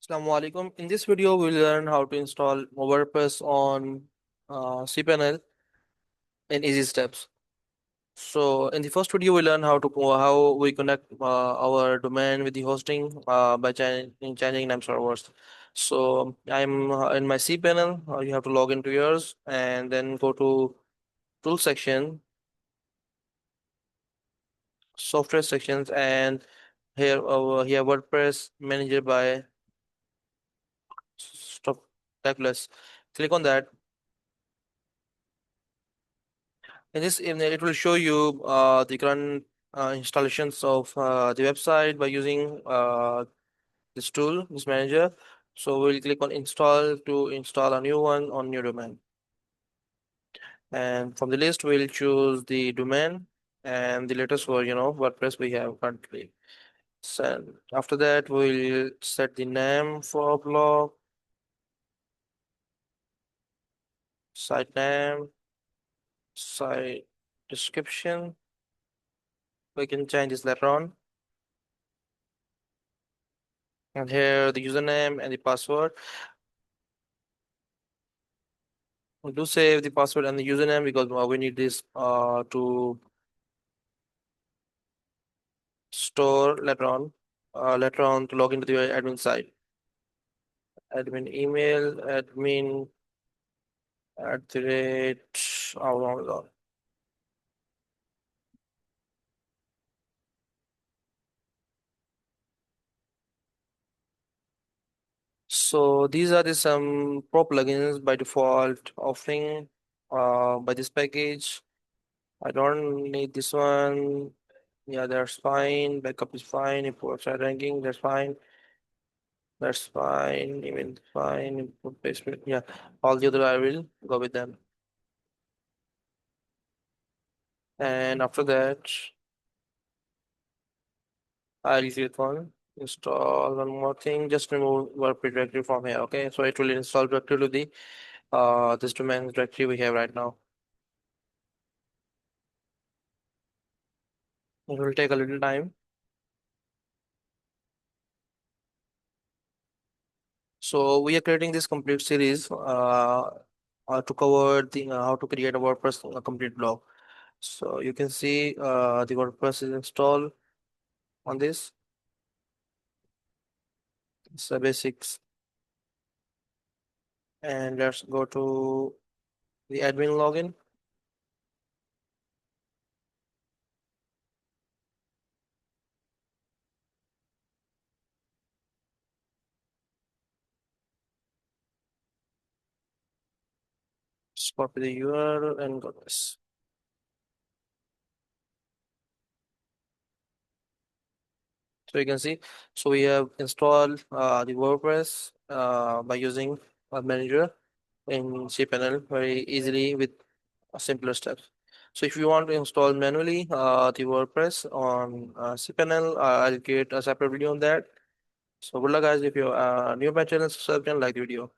Assalamu alaikum. In this video, we'll learn how to install WordPress on cPanel in easy steps. So, in the first video, we learn how we connect our domain with the hosting by changing name servers. So, I'm in my cPanel. You have to log into yours and then go to Tool section, Software sections, and here WordPress Manager by Softaculous. Click on that. It will show you the current installations of the website by using this tool, this manager. So we'll click on install to install a new one on new domain. And from the list, we'll choose the domain and the latest version of WordPress we have currently. So after that, we'll set the name for blog, site name, site description. We can change this later on. And here the username and the password. Do save the password and the username because we need this to store later on to log into the admin site. Admin email, admin @allroundzone. So these are the some pro plugins by default offering by this package. I don't need this one. Yeah, that's fine. Backup is fine. Import site ranking, that's fine. That's fine. Even fine. Input placement. Yeah, all the other I will go with them. And after that, I'll click on install one more thing. Just remove WordPress directory from here. Okay, so it will install directly to the this domain directory we have right now. It will take a little time. So we are creating this complete series to cover the how to create a WordPress complete blog. So you can see the WordPress is installed on this. It's the basics. And let's go to the admin login. Just copy the URL and go this. So you can see, so we have installed the WordPress by using a manager in cPanel very easily with simpler steps. So if you want to install manually the WordPress on cPanel, I'll create a separate video on that. So good luck guys. If you're new to my channel, subscribe and like the video.